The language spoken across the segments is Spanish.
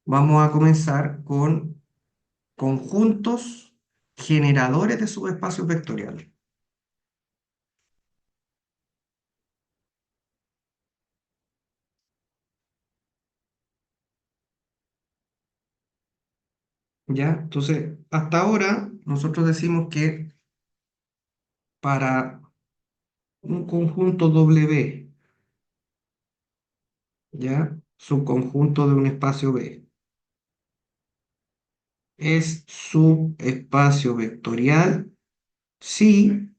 Vamos a comenzar con conjuntos generadores de subespacios vectoriales. ¿Ya? Entonces, hasta ahora nosotros decimos que para un conjunto W, ¿ya? Subconjunto de un espacio B, es subespacio vectorial si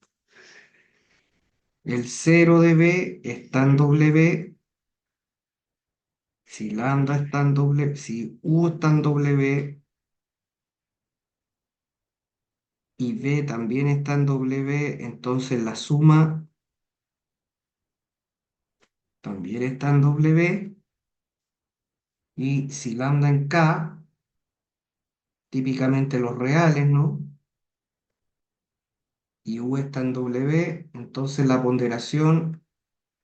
el 0 de B está en W, si lambda está en W, si U está en W y B también está en W, entonces la suma también está en W, y si lambda en K, típicamente los reales, ¿no? Y U está en W, entonces la ponderación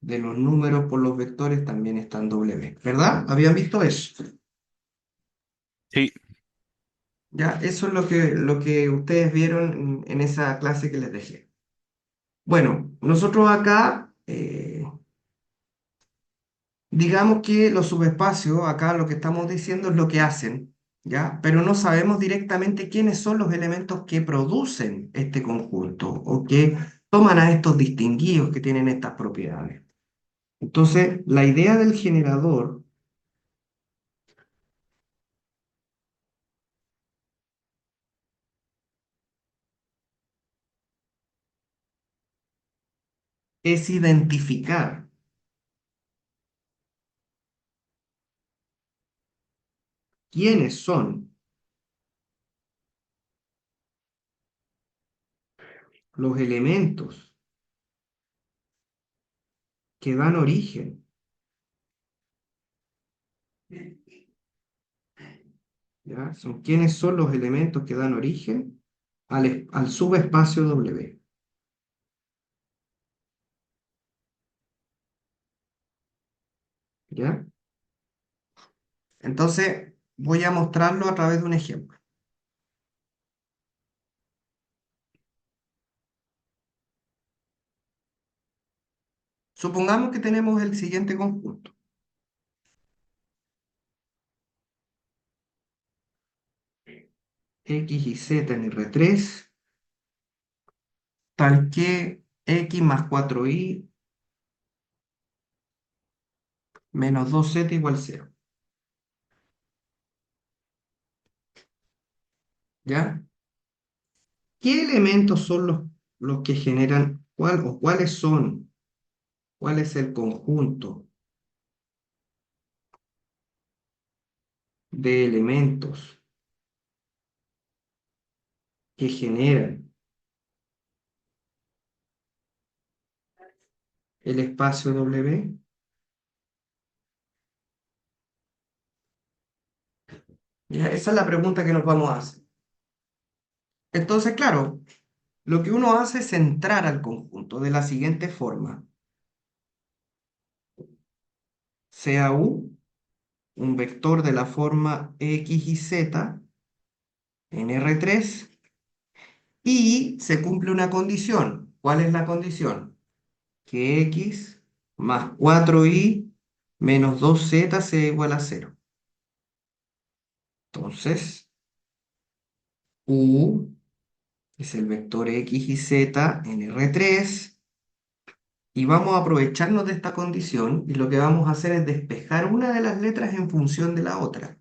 de los números por los vectores también está en W, ¿verdad? ¿Habían visto eso? Sí, Ya, eso es lo que ustedes vieron en esa clase que les dejé. Bueno, nosotros acá, digamos que los subespacios, acá lo que estamos diciendo es lo que hacen, ¿ya? Pero no sabemos directamente quiénes son los elementos que producen este conjunto o que toman a estos distinguidos que tienen estas propiedades. Entonces, la idea del generador es identificar quiénes son los elementos que dan origen, ¿ya? Son quiénes son los elementos que dan origen al subespacio W, ¿ya? Entonces, voy a mostrarlo a través de un ejemplo. Supongamos que tenemos el siguiente conjunto: X y Z en R3, tal que X más 4Y menos 2Z igual 0, ¿ya? ¿Qué elementos son los que generan, cuál es el conjunto de elementos que generan el espacio W? ¿Ya? Esa es la pregunta que nos vamos a hacer. Entonces, claro, lo que uno hace es entrar al conjunto de la siguiente forma: sea U un vector de la forma X y Z en R3, y se cumple una condición. ¿Cuál es la condición? Que X más 4Y menos 2Z sea igual a 0. Entonces, U es el vector X y Z en R3, y vamos a aprovecharnos de esta condición, y lo que vamos a hacer es despejar una de las letras en función de la otra.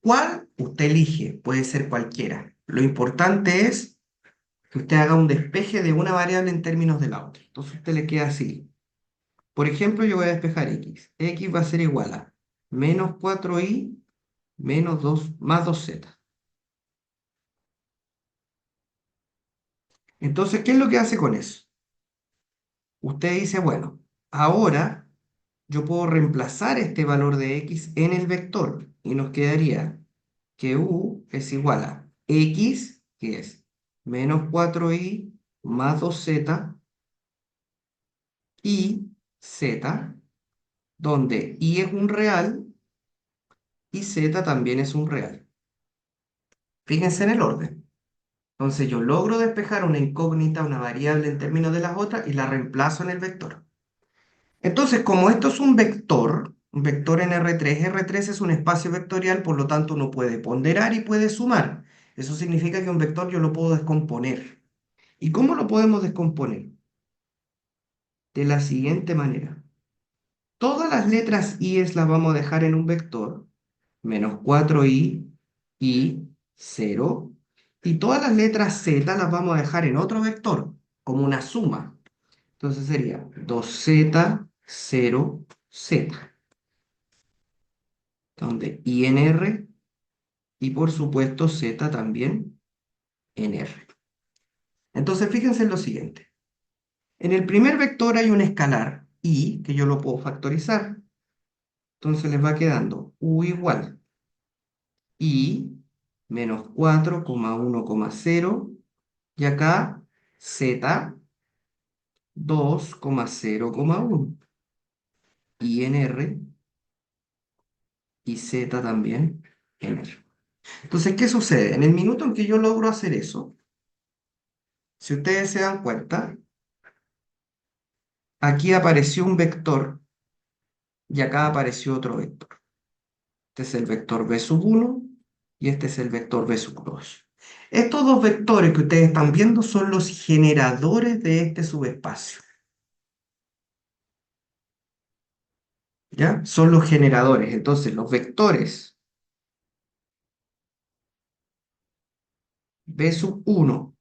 ¿Cuál? Usted elige, puede ser cualquiera. Lo importante es que usted haga un despeje de una variable en términos de la otra. Entonces a usted le queda así. Por ejemplo, yo voy a despejar X. X va a ser igual a menos 4Y menos 2 más 2Z. Entonces, ¿qué es lo que hace con eso? Usted dice, bueno, ahora yo puedo reemplazar este valor de X en el vector, y nos quedaría que U es igual a X, que es menos 4Y más 2Z, y Z, donde Y es un real y z también es un real. Fíjense en el orden. Entonces yo logro despejar una incógnita, una variable en términos de las otras y la reemplazo en el vector. Entonces, como esto es un vector en R3 es un espacio vectorial, por lo tanto uno puede ponderar y puede sumar. Eso significa que un vector yo lo puedo descomponer. ¿Y cómo lo podemos descomponer? De la siguiente manera. Todas las letras i las vamos a dejar en un vector, menos 4i, y 0. Y todas las letras z las vamos a dejar en otro vector, como una suma. Entonces sería 2z, 0, z, donde i en r y por supuesto z también en r. Entonces fíjense en lo siguiente. En el primer vector hay un escalar i que yo lo puedo factorizar. Entonces les va quedando u igual i menos 4,1,0 y acá z 2,0,1 y en R y Z también en R. Entonces, ¿qué sucede? En el minuto en que yo logro hacer eso, si ustedes se dan cuenta, aquí apareció un vector y acá apareció otro vector. Este es el vector b sub 1 y este es el vector b sub 2. Estos dos vectores que ustedes están viendo son los generadores de este subespacio. ¿Ya? Son los generadores. Entonces, los vectores b sub 1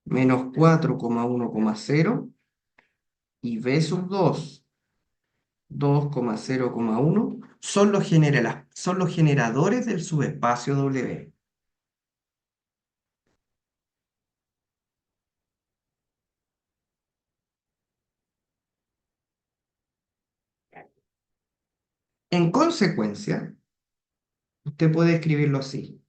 menos 4,1,0 y b sub 2 2,0,1 son los generadores del subespacio W. En consecuencia, usted puede escribirlo así.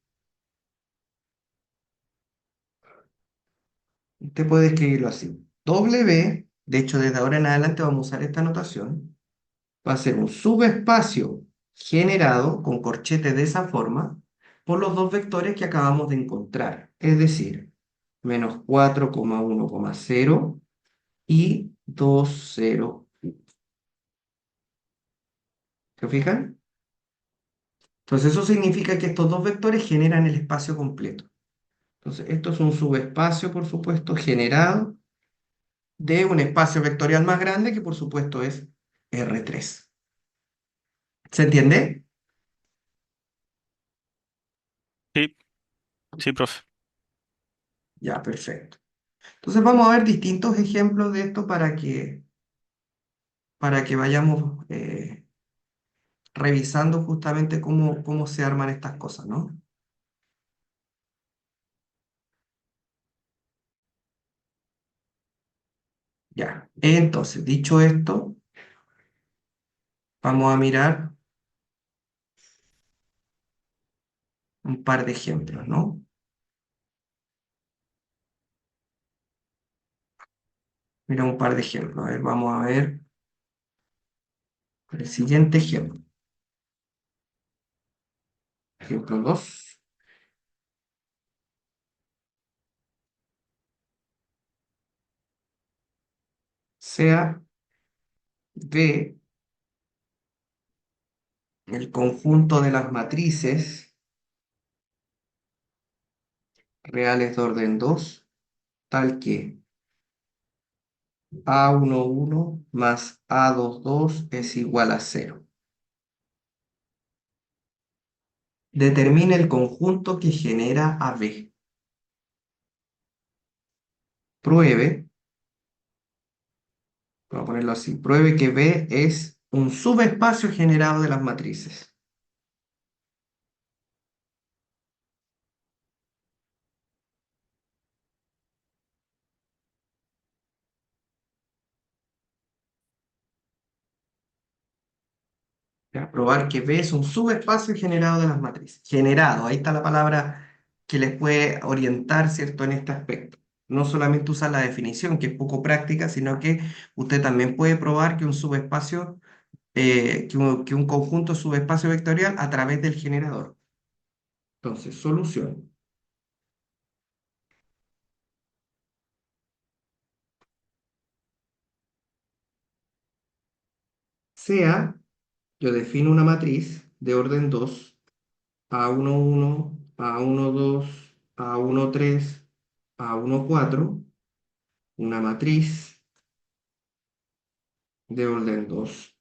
Usted puede escribirlo así. W, de hecho, desde ahora en adelante vamos a usar esta notación, va a ser un subespacio generado con corchetes de esa forma por los dos vectores que acabamos de encontrar, es decir, menos 4,1,0 y 2,0. ¿Se fijan? Entonces eso significa que estos dos vectores generan el espacio completo. Entonces esto es un subespacio, por supuesto, generado de un espacio vectorial más grande que por supuesto es R3. ¿Se entiende? Sí, sí, profe. Ya, perfecto. Entonces vamos a ver distintos ejemplos de esto para que vayamos revisando justamente cómo se arman estas cosas, ¿no? Ya, entonces, dicho esto, vamos a mirar un par de ejemplos, ¿no? Mira un par de ejemplos. A ver, vamos a ver el siguiente ejemplo. Ejemplo 2 sea V el conjunto de las matrices reales de orden 2 tal que A11 más A22 es igual a 0. Determine el conjunto que genera a V. Pruebe, vamos a ponerlo así, pruebe que V es un subespacio generado de las matrices. ¿Ya? Probar que V es un subespacio generado de las matrices. Generado, ahí está la palabra que les puede orientar, ¿cierto?, en este aspecto. No solamente usar la definición, que es poco práctica, sino que usted también puede probar que un subespacio que un conjunto subespacio vectorial a través del generador. Entonces, solución. Sea, yo defino una matriz de orden 2, A11, A12, A13, A14, una matriz de orden 2.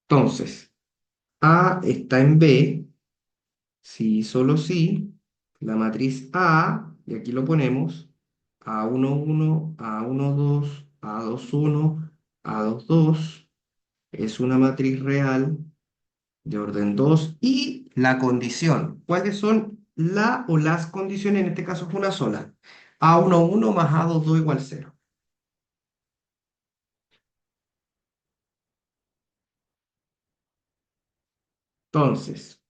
Entonces, A está en B, si y solo si, la matriz A, y aquí lo ponemos, A11, A12, A21, A22, es una matriz real de orden 2 y la condición. ¿Cuáles son la o las condiciones? En este caso es una sola. A11 más A22 igual 0. Entonces,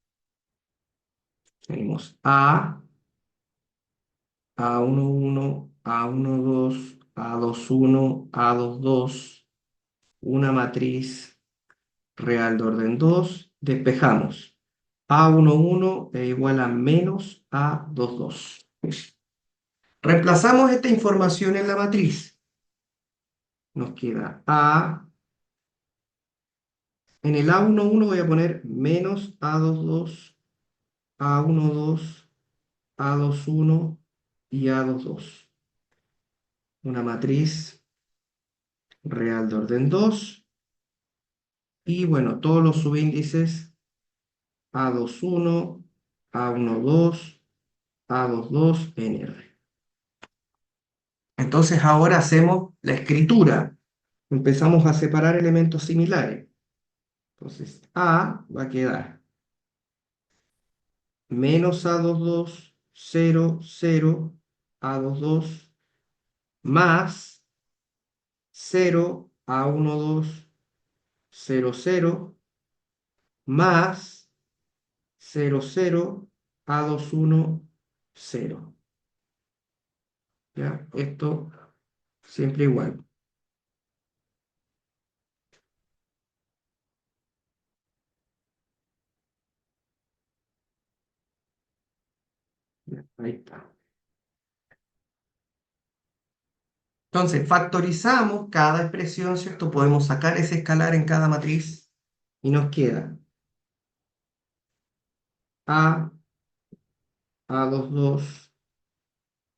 tenemos A11, A12, A21, A22, una matriz real de orden 2. Despejamos. A11 es igual a menos A22. Reemplazamos esta información en la matriz. Nos queda A. En el A11 voy a poner menos A22, A12, A21 y A22. Una matriz real de orden 2. Y bueno, todos los subíndices A21, A12, A22 en R. Entonces ahora hacemos la escritura. Empezamos a separar elementos similares. Entonces A va a quedar menos A22, 0, 0, A22, más 0, A12, 0, 0, más 0, 0, A21, 0. ¿Ya? Esto siempre igual. Ya, ahí está. Entonces, factorizamos cada expresión, ¿cierto? Podemos sacar ese escalar en cada matriz y nos queda A, A22,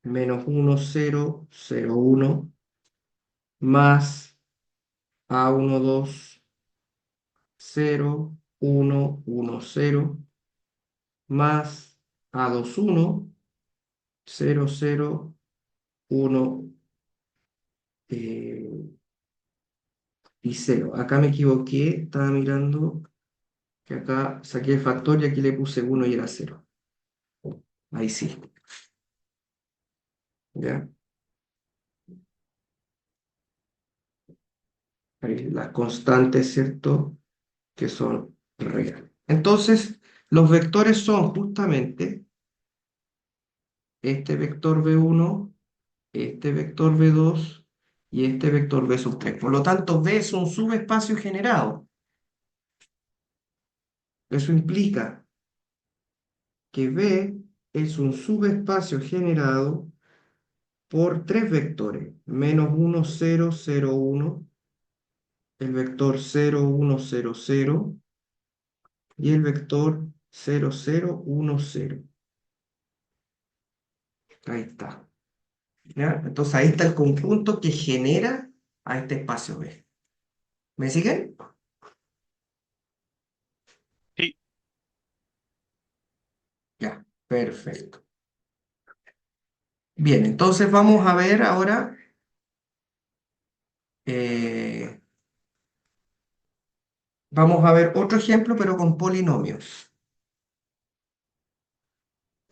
menos 1, 0, 0, 1, más A12, 0, 1, 1, 0, más A21, 0, 0, 1 y 0. Acá me equivoqué, estaba mirando que acá saqué el factor y aquí le puse 1 y era 0. Ahí sí, ¿ya? Ahí las constantes, ¿cierto? Que son reales. Entonces, los vectores son justamente este vector B1, este vector B2 y este vector B sub 3. Por lo tanto, B es un subespacio generado. Eso implica que B es un subespacio generado por tres vectores, menos 1, 0, 0, 1, el vector 0, 1, 0, 0 y el vector 0, 0, 1, 0. Ahí está. ¿Ya? Entonces ahí está el conjunto que genera a este espacio B. ¿Me siguen? Sí, Ya, perfecto. Bien, entonces vamos a ver ahora, eh, vamos a ver otro ejemplo, pero con polinomios.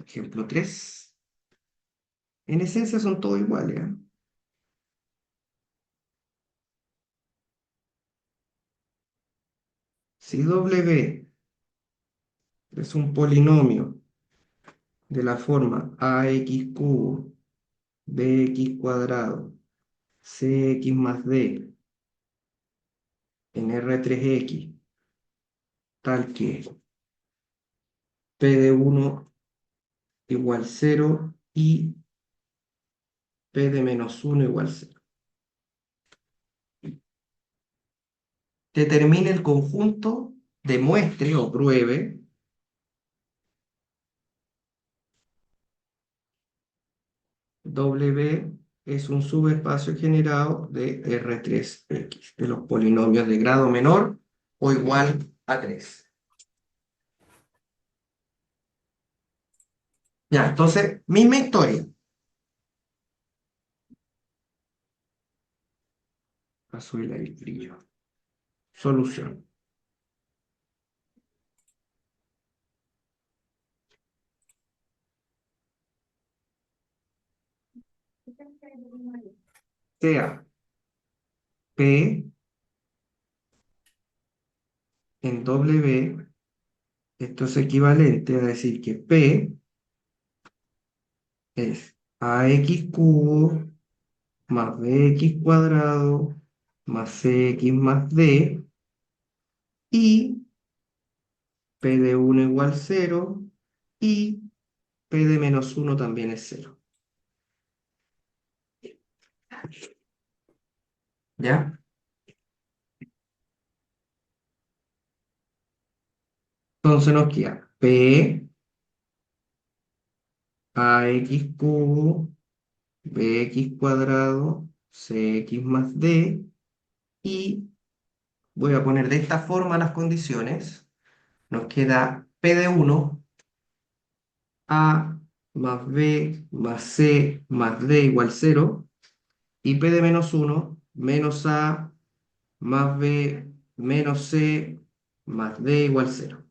Ejemplo 3. En esencia son todos iguales, ¿eh? Si W es un polinomio de la forma ax cubo, bx cuadrado, cx más d, en R3X, tal que P de 1 igual 0 y P de menos 1 igual 0. Determine el conjunto, demuestre o pruebe W es un subespacio generado de R3X, de los polinomios de grado menor o igual a 3. Ya, entonces, misma historia. Va a subir el brillo. Solución. Sea P en W, esto es equivalente a decir que P es AX cubo más BX cuadrado más CX más D y P de 1 igual 0 y P de menos 1 también es 0. ¿Ya? Entonces nos queda P AX cubo BX cuadrado CX más D y voy a poner de esta forma las condiciones. Nos queda P de 1 A más B más C más D igual 0 y P de menos 1 menos A más B menos C más D igual 0.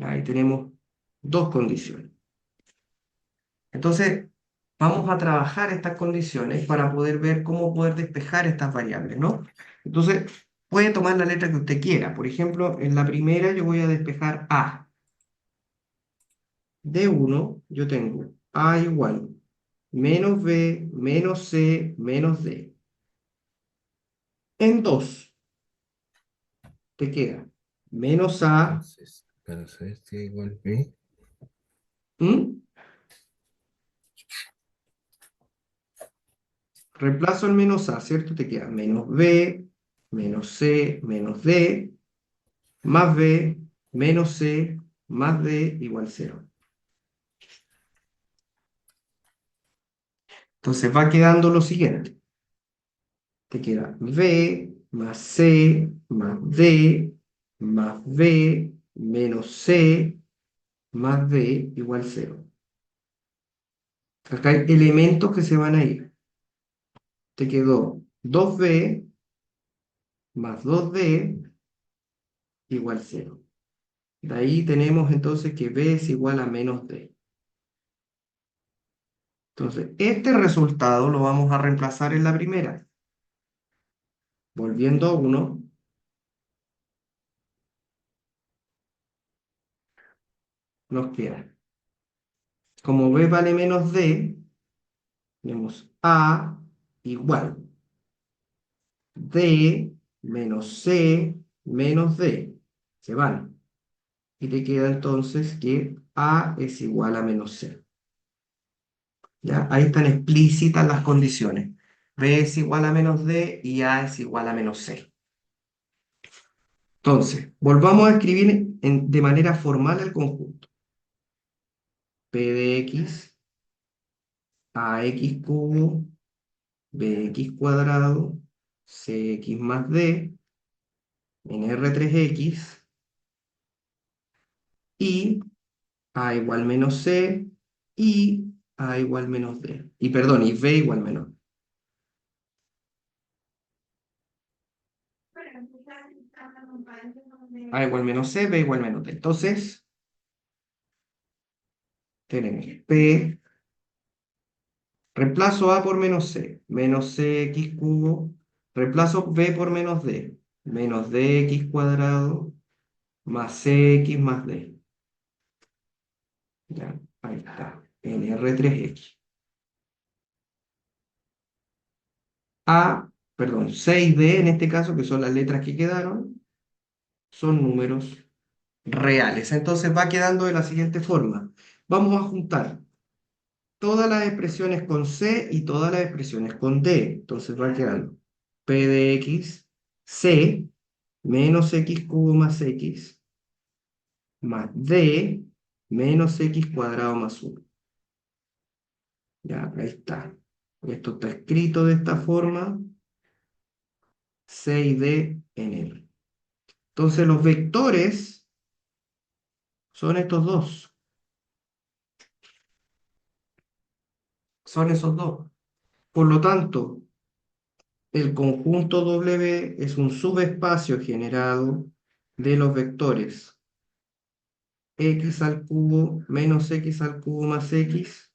Ahí tenemos dos condiciones. Entonces, vamos a trabajar estas condiciones para poder ver cómo poder despejar estas variables, ¿no? Entonces, puede tomar la letra que usted quiera. Por ejemplo, en la primera yo voy a despejar A. De 1 yo tengo A igual menos B menos C menos D. En 2 te queda menos A. Entonces, para saber si es igual B, ¿Mm? Reemplazo el menos A, ¿cierto? Te queda menos B, menos C, menos D, más B, menos C, más D igual 0. Entonces va quedando lo siguiente. Te queda B más C más D más B menos C más D igual 0. Acá hay elementos que se van a ir. Te quedó 2B más 2D igual 0. De ahí tenemos entonces que B es igual a menos D. Entonces, este resultado lo vamos a reemplazar en la primera. Volviendo a 1, nos queda. Como B vale menos D, tenemos A igual D menos C menos D. Se van. Y te queda entonces que A es igual a menos C. ¿Ya? Ahí están explícitas las condiciones. B es igual a menos D y A es igual a menos C. Entonces, volvamos a escribir de manera formal el conjunto. P de X, AX cubo, BX cuadrado, CX más D, en R3X, y A igual menos C, y A igual menos D. Y perdón, y B igual menos. A igual menos C, B igual menos D. Entonces, tenemos P, reemplazo A por menos CX cubo, reemplazo B por menos DX cuadrado, más CX más D. Ya, ahí está, en R3X. A perdón, 6D en este caso, que son las letras que quedaron, son números reales. Entonces va quedando de la siguiente forma. Vamos a juntar todas las expresiones con C y todas las expresiones con D. Entonces va quedando P de X, C, menos X cubo más X, más D, menos X cuadrado más uno. Ya, ahí está. Esto está escrito de esta forma, C y D en L. Entonces los vectores son estos dos, son esos dos. Por lo tanto, el conjunto W es un subespacio generado de los vectores x al cubo menos x al cubo más x,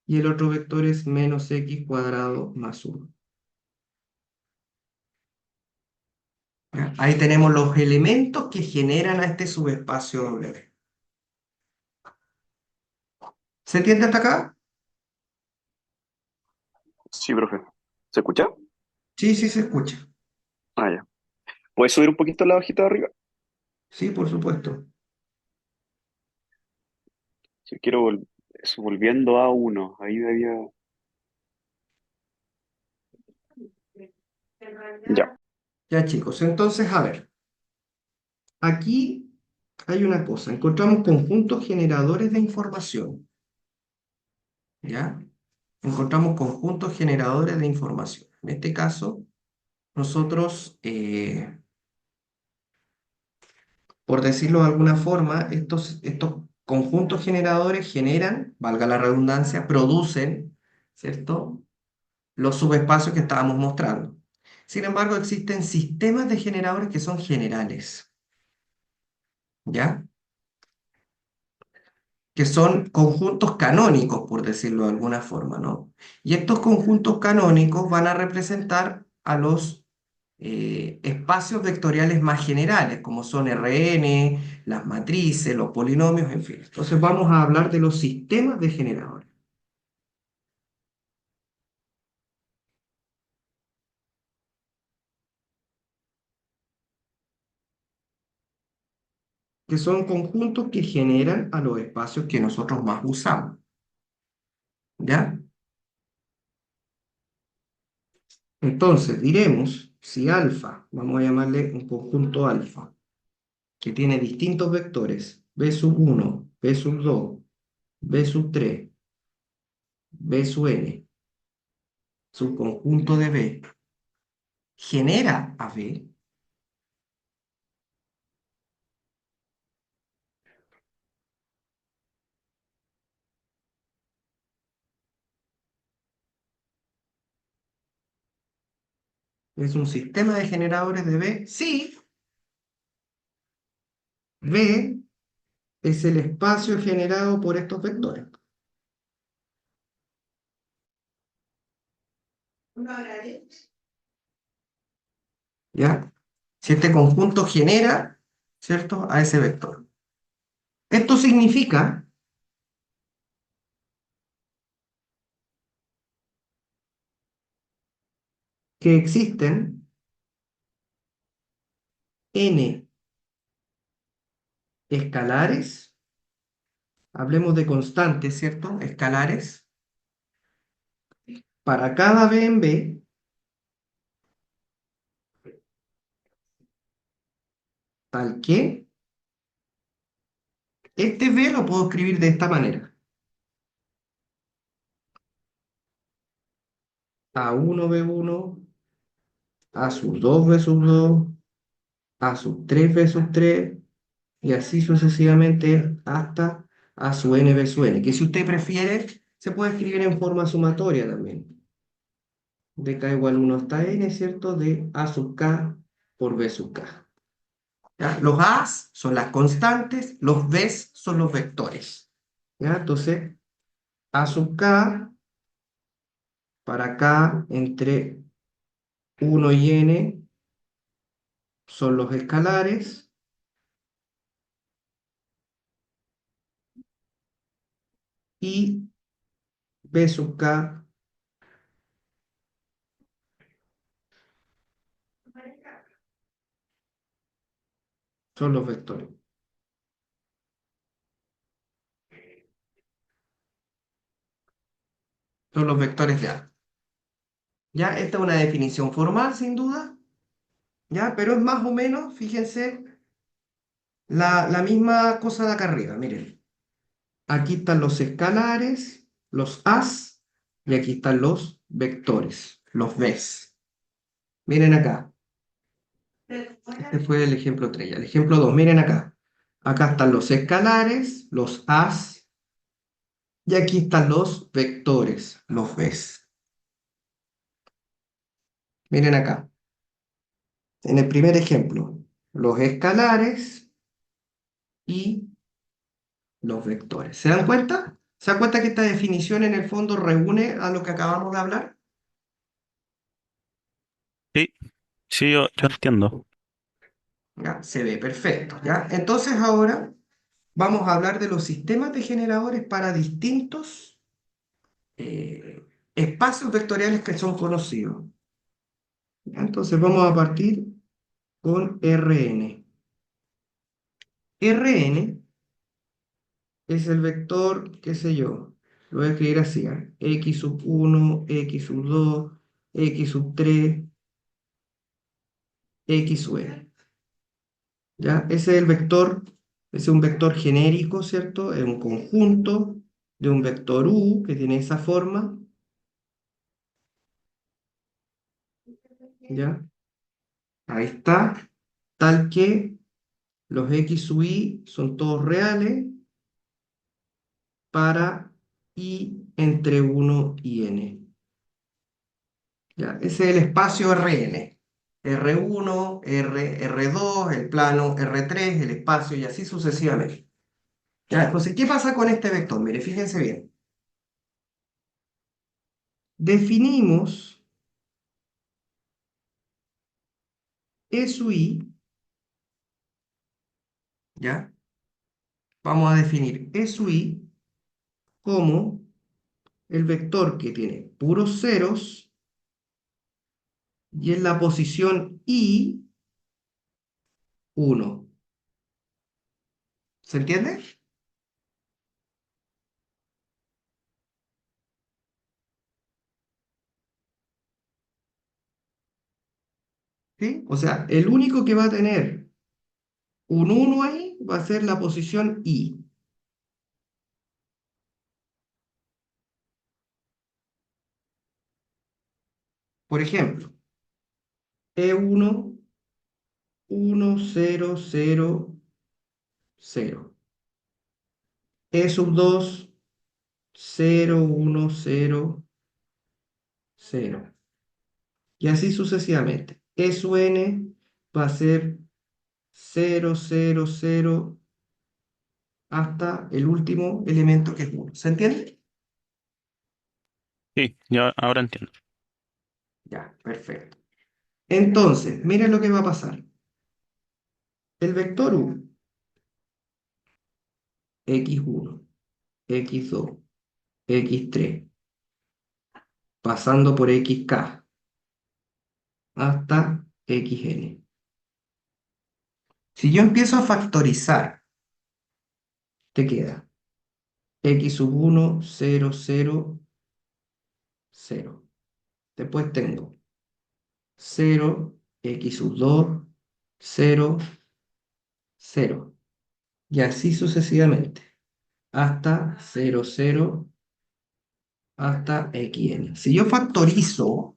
y el otro vector es menos x cuadrado más uno. ¿Ya? Ahí tenemos los elementos que generan a este subespacio W. ¿Se entiende hasta acá? Sí, profe. ¿Se escucha? Sí, sí se escucha. Ah, ya. ¿Puedes subir un poquito la hojita de arriba? Sí, por supuesto. Si quiero eso, volviendo a uno. Ahí debía. Ya. Ya chicos, entonces a ver, aquí hay una cosa, encontramos conjuntos generadores de información, ¿ya? Encontramos conjuntos generadores de información. En este caso, nosotros, por decirlo de alguna forma, estos conjuntos generadores generan, valga la redundancia, producen, ¿cierto? Los subespacios que estábamos mostrando. Sin embargo, existen sistemas de generadores que son generales, ¿ya? Que son conjuntos canónicos, por decirlo de alguna forma, ¿no? Y estos conjuntos canónicos van a representar a los espacios vectoriales más generales, como son Rn, las matrices, los polinomios, en fin. Entonces vamos a hablar de los sistemas de generadores, que son conjuntos que generan a los espacios que nosotros más usamos, ¿ya? Entonces diremos, si alfa, vamos a llamarle un conjunto alfa, que tiene distintos vectores, b sub 1, b sub 2, b sub 3, b sub n, subconjunto de B, genera a B, es un sistema de generadores de B, sí, B es el espacio generado por estos vectores, ¿ya? Si este conjunto genera, ¿cierto?, a ese vector. Esto significa que existen n escalares, hablemos de constantes, ¿cierto?, escalares, para cada B en B, tal que este B lo puedo escribir de esta manera. A1 B1, A sub 2 B sub 2, A sub 3 B sub 3, y así sucesivamente hasta A sub n B sub n, que si usted prefiere, se puede escribir en forma sumatoria también, de k igual 1 hasta n, ¿cierto? De A sub k por B sub k. ¿Ya? Los A's son las constantes, los B's son los vectores. ¿Ya? Entonces, A sub k para k entre 1 y n son los escalares, y B sub k Son los vectores. Son los vectores de A. Ya, esta es una definición formal, sin duda, ya, pero es más o menos, fíjense, la misma cosa de acá arriba. Miren, aquí están los escalares, los As, y aquí están los vectores, los Vs. Miren acá. Este fue el ejemplo 3. El ejemplo 2, miren acá. Acá están los escalares, los As, y aquí están los vectores, los Vs. Miren acá. En el primer ejemplo, los escalares y los vectores. ¿Se dan cuenta? ¿Se dan cuenta que esta definición en el fondo reúne a lo que acabamos de hablar? Sí, sí, yo entiendo. ¿Ya? Se ve perfecto, ¿ya? Entonces ahora vamos a hablar de los sistemas de generadores para distintos espacios vectoriales que son conocidos. ¿Ya? Entonces vamos a partir con Rn. Rn es el vector, qué sé yo, lo voy a escribir así, ¿ah? X sub 1, X sub 2, X sub 3, X sub n. ¿Ya? Ese es el vector, ese es un vector genérico, ¿cierto? Es un conjunto de un vector U que tiene esa forma, ¿ya? Ahí está, tal que los X sub I son todos reales para I entre 1 y n. ¿Ya? Ese es el espacio Rn. R1, R2, el plano R3, el espacio y así sucesivamente. ¿Ya? Entonces, ¿qué pasa con este vector? Mire, fíjense bien. Definimos E sub I, ¿ya? Vamos a definir E sub I como el vector que tiene puros ceros y en la posición I, 1. ¿Se entiende? ¿Sí? O sea, el único que va a tener un 1 ahí va a ser la posición I. Por ejemplo, E1, 1, 0, 0, 0. E sub 2, 0, 1, 0, 0. Y así sucesivamente. E sub n va a ser 0, 0, 0, hasta el último elemento que es 1. ¿Se entiende? Sí, yo ahora entiendo. Ya, perfecto. Entonces, miren lo que va a pasar. El vector U, x1, x2, x3, pasando por xk hasta xn. Si yo empiezo a factorizar, te queda x sub 1, 0, 0, 0. Después tengo 0, x sub 2, 0, 0. Y así sucesivamente, hasta 0, 0, hasta xn. Si yo factorizo,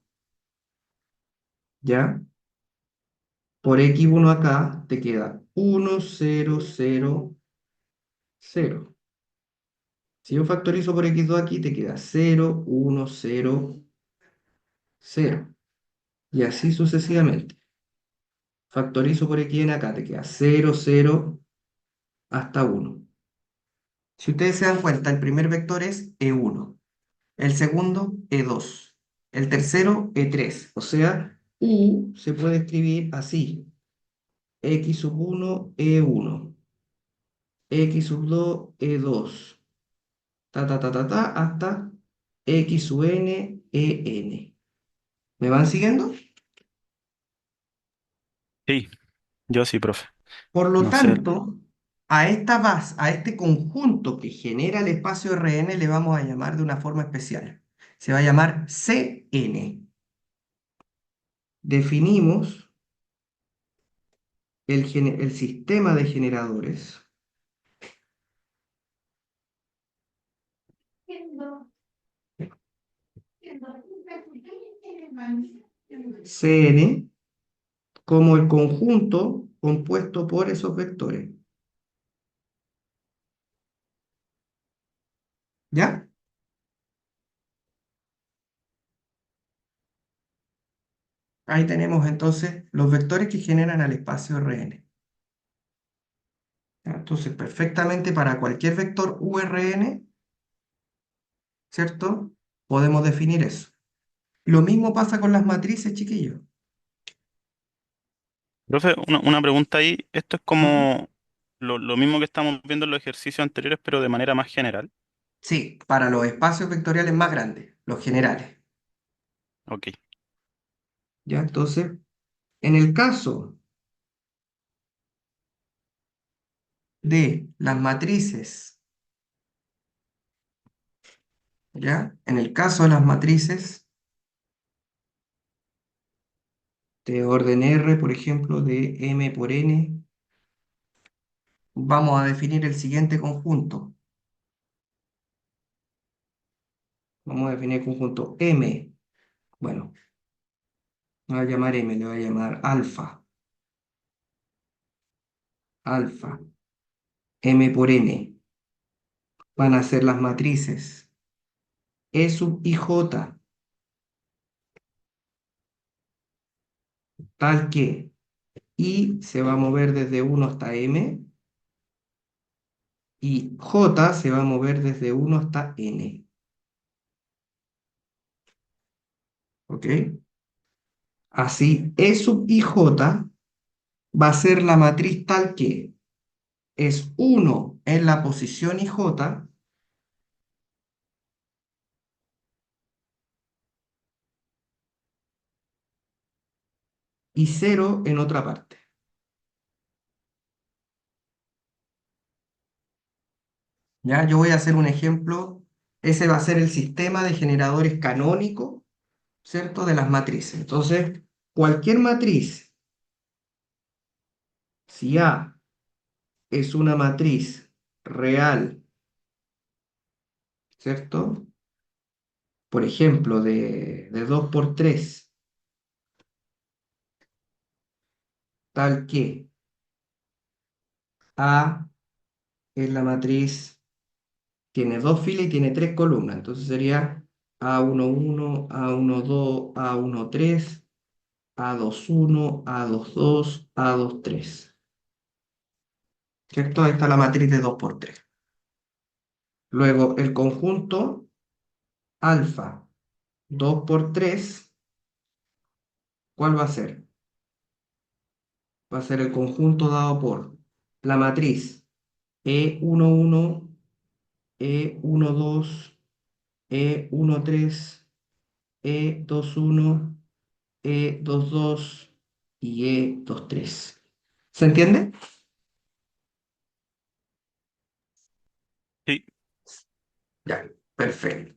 ¿ya? Por x1 acá, te queda 1, 0, 0, 0. Si yo factorizo por x2 aquí, te queda 0, 1, 0, 0. Y así sucesivamente. Factorizo por xn acá, te queda 0, 0, hasta 1. Si ustedes se dan cuenta, el primer vector es E1, el segundo E2, el tercero E3. O sea, U se puede escribir así: x sub 1, E1, x sub 2, E2, hasta x sub n, En. ¿Me van siguiendo? Sí, yo sí, profe. Por lo No sé. tanto, a esta base, a este conjunto que genera el espacio Rn le vamos a llamar de una forma especial. Se va a llamar Cn. Definimos el sistema de generadores Cn como el conjunto compuesto por esos vectores. ¿Ya? Ahí tenemos entonces los vectores que generan al espacio Rn. ¿Ya? Entonces, perfectamente para cualquier vector URN, ¿cierto? Podemos definir eso. Lo mismo pasa con las matrices, chiquillos. Profe, una pregunta ahí. Esto es Ujú. como lo mismo que estamos viendo en los ejercicios anteriores, pero de manera más general. Sí, para los espacios vectoriales más grandes, los generales. Ok. ¿Ya? Entonces, en el caso de las matrices, ¿ya? En el caso de las matrices de orden R, por ejemplo, de M por N, vamos a definir el siguiente conjunto. Vamos a definir el conjunto M. Bueno, no va a llamar M, le va a llamar alfa. Alfa. M por N. Van a ser las matrices E sub I J, tal que I se va a mover desde 1 hasta M y J se va a mover desde 1 hasta N. ¿Ok? Así, E sub I J va a ser la matriz tal que es 1 en la posición IJ y 0 en otra parte. ¿Ya? Yo voy a hacer un ejemplo. Ese va a ser el sistema de generadores canónico, ¿cierto? De las matrices. Entonces, cualquier matriz, si A es una matriz real, ¿cierto? Por ejemplo, de 2 por 3 tal que A es la matriz, tiene dos filas y tiene tres columnas, entonces sería A11, A12, A13, A21, A22, A23, ¿cierto? Ahí está la matriz de 2 por 3. Luego, el conjunto alfa 2 por 3, ¿cuál va a ser? Va a ser el conjunto dado por la matriz E11, E12, E13, E21, E22 y E23. ¿Se entiende? Sí, Ya, perfecto.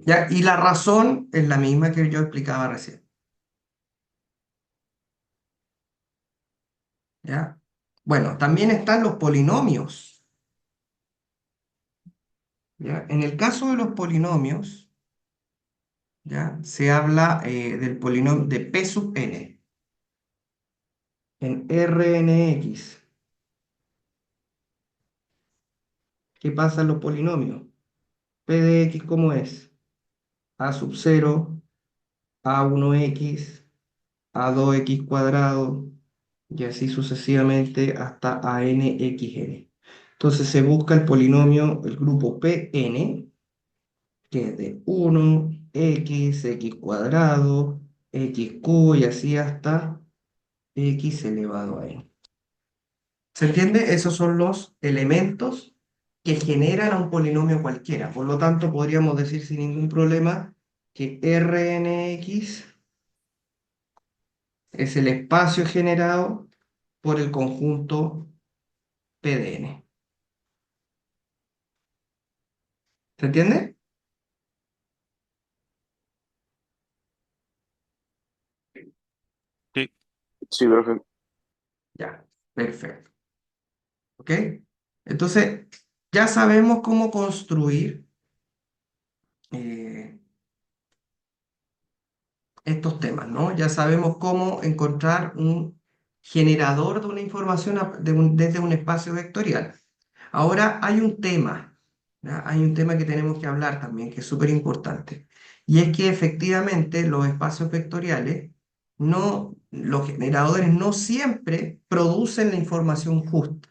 Ya, y la razón es la misma que yo explicaba recién. ¿Ya? Bueno, también están los polinomios. ¿Ya? En el caso de los polinomios, ¿ya? Se habla del polinomio de P sub n. En Rnx, ¿qué pasa en los polinomios? P de x, ¿cómo es? A sub 0, A1x, A2x cuadrado, y así sucesivamente hasta a nxn. Entonces se busca el polinomio, el grupo Pn, que es de 1, x, x cuadrado, xq y así hasta x elevado a n. ¿Se entiende? Esos son los elementos que generan a un polinomio cualquiera. Por lo tanto, podríamos decir sin ningún problema que Rnx es el espacio generado por el conjunto PDN. ¿Se entiende? Sí, Sí, profe. Ya, perfecto. ¿Ok? Entonces, ya sabemos cómo construir eh, estos temas, ¿no? Ya sabemos cómo encontrar un generador de una información desde un espacio vectorial. Ahora hay un tema, ¿ya? Hay un tema que tenemos que hablar también, que es súper importante, y es que efectivamente los espacios vectoriales, los generadores no siempre producen la información justa.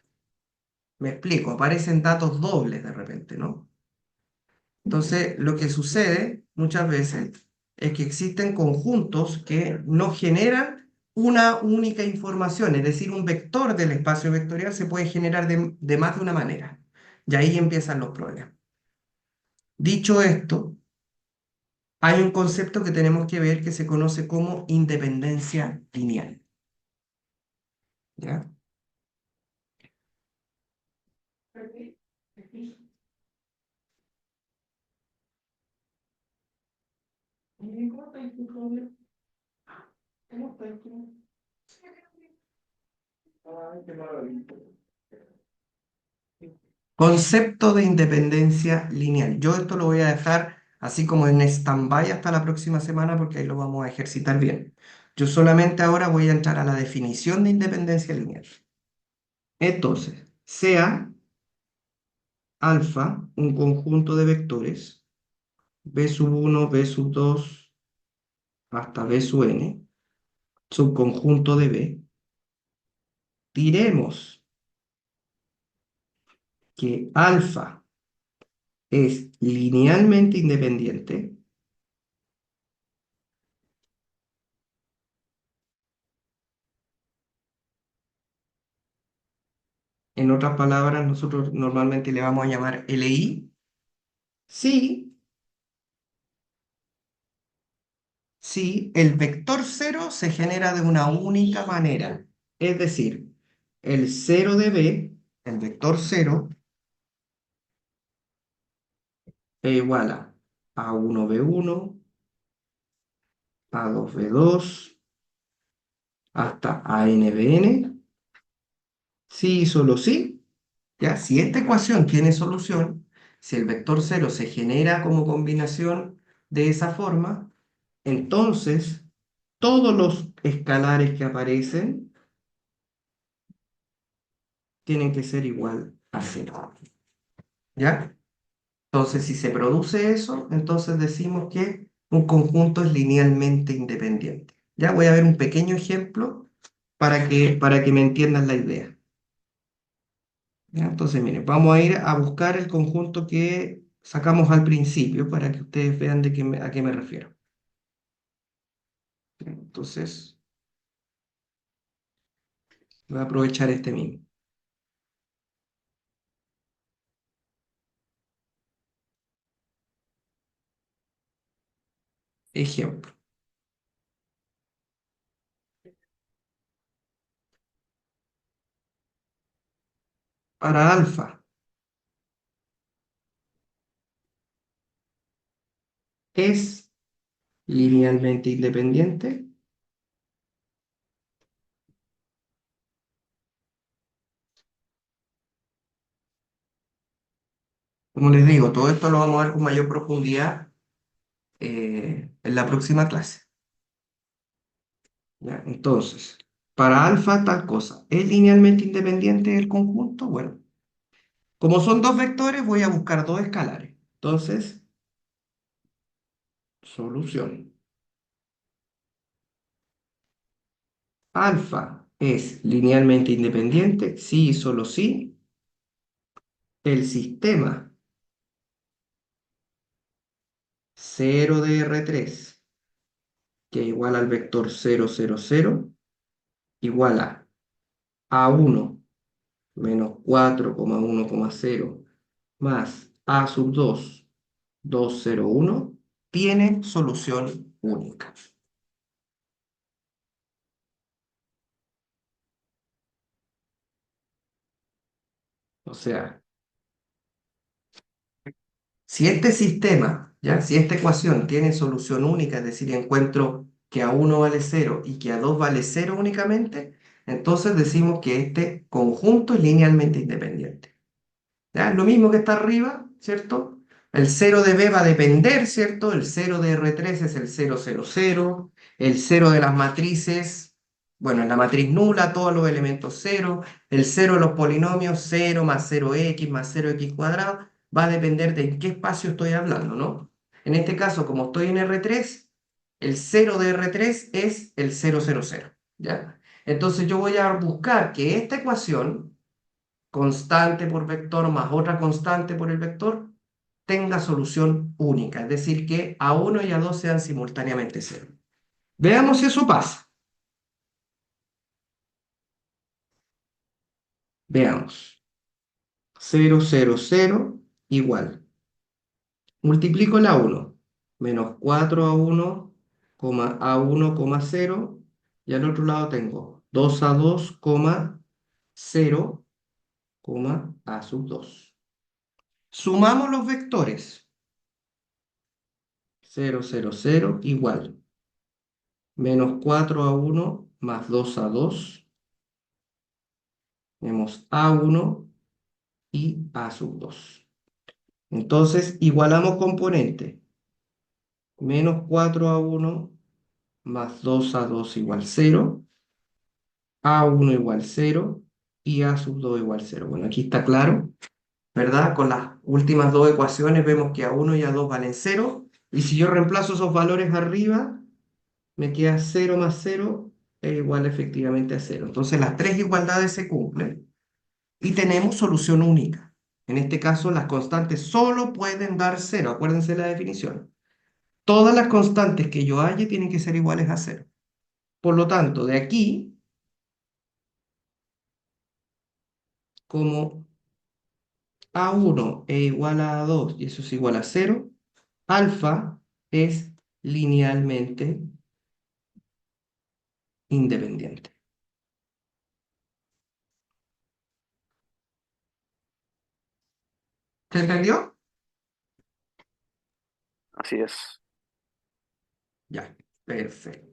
Me explico, aparecen datos dobles de repente, ¿no? Entonces, lo que sucede muchas veces es que existen conjuntos que no generan una única información, es decir, un vector del espacio vectorial se puede generar de más de una manera. Y ahí empiezan los problemas. Dicho esto, hay un concepto que tenemos que ver que se conoce como independencia lineal. ¿Ya? Concepto de independencia lineal. Yo esto lo voy a dejar así como en stand-by hasta la próxima semana porque ahí lo vamos a ejercitar bien. Yo solamente ahora voy a entrar a la definición de independencia lineal. Entonces, sea alfa un conjunto de vectores, b sub 1, b sub 2 hasta b sub n, subconjunto de B, diremos que alfa es linealmente independiente. En otras palabras, nosotros normalmente le vamos a llamar LI. Sí, sí, el vector cero se genera de una única manera. Es decir, el cero de B, el vector cero, es igual a A1B1, A2B2, hasta ANBN. Sí y solo sí. ¿Ya? Si esta ecuación tiene solución, si el vector cero se genera como combinación de esa forma, entonces todos los escalares que aparecen tienen que ser igual a cero. ¿Ya? Entonces, si se produce eso, entonces decimos que un conjunto es linealmente independiente. Ya voy a ver un pequeño ejemplo para que me entiendan la idea. ¿Ya? Entonces, miren, vamos a ir a buscar el conjunto que sacamos al principio para que ustedes vean a qué me refiero. ¿Ya? Entonces, voy a aprovechar este mismo. Ejemplo. Para alfa es linealmente independiente. Como les digo, todo esto lo vamos a ver con mayor profundidad en la próxima clase. ¿Ya? Entonces, para alfa tal cosa, ¿es linealmente independiente del conjunto? Bueno, como son dos vectores, voy a buscar dos escalares. Entonces, solución. Alfa es linealmente independiente, sí y solo sí. El sistema 0 de R3, que es igual al vector 0, 0, 0, igual a A1 menos 4,1,0 más A sub 2, 2,0,1, tiene solución única. O sea, si este sistema, ¿ya? Si esta ecuación tiene solución única, es decir, encuentro que A1 vale cero y que A2 vale cero únicamente, entonces decimos que este conjunto es linealmente independiente. ¿Ya? Lo mismo que está arriba, ¿cierto? El cero de B va a depender, ¿cierto? El cero de R3 es el 0, 0, 0. El cero de las matrices, bueno, en la matriz nula, todos los elementos cero. El cero de los polinomios, cero más cero x más cero x cuadrado, va a depender de en qué espacio estoy hablando, ¿no? En este caso, como estoy en R3, el cero de R3 es el 0, 0, 0. ¿Ya? Entonces yo voy a buscar que esta ecuación constante por vector más otra constante por el vector tenga solución única, es decir, que A1 y A2 sean simultáneamente cero. Veamos si eso pasa. Veamos. 0, 0, 0 igual. Multiplico el A1. Menos 4A1, A1, 0. Y al otro lado tengo 2A2, 0, A sub 2. Sumamos los vectores. 0, 0, 0 igual. Menos 4A1 más 2A2. Tenemos A1 y A sub 2. Entonces, igualamos componente. Menos 4A1 más 2A2 igual 0. A1 igual 0 y A sub 2 igual 0. Bueno, aquí está claro, ¿verdad? Con las últimas dos ecuaciones vemos que A1 y A2 valen 0. Y si yo reemplazo esos valores arriba, me queda 0 más 0 es igual efectivamente a 0. Entonces las tres igualdades se cumplen y tenemos solución única. En este caso, las constantes solo pueden dar 0. Acuérdense la definición. Todas las constantes que yo halle tienen que ser iguales a 0. Por lo tanto, de aquí, como A1 es igual a A2 y eso es igual a 0, alfa es linealmente independiente. ¿Se entendió? Así es. Ya, perfecto.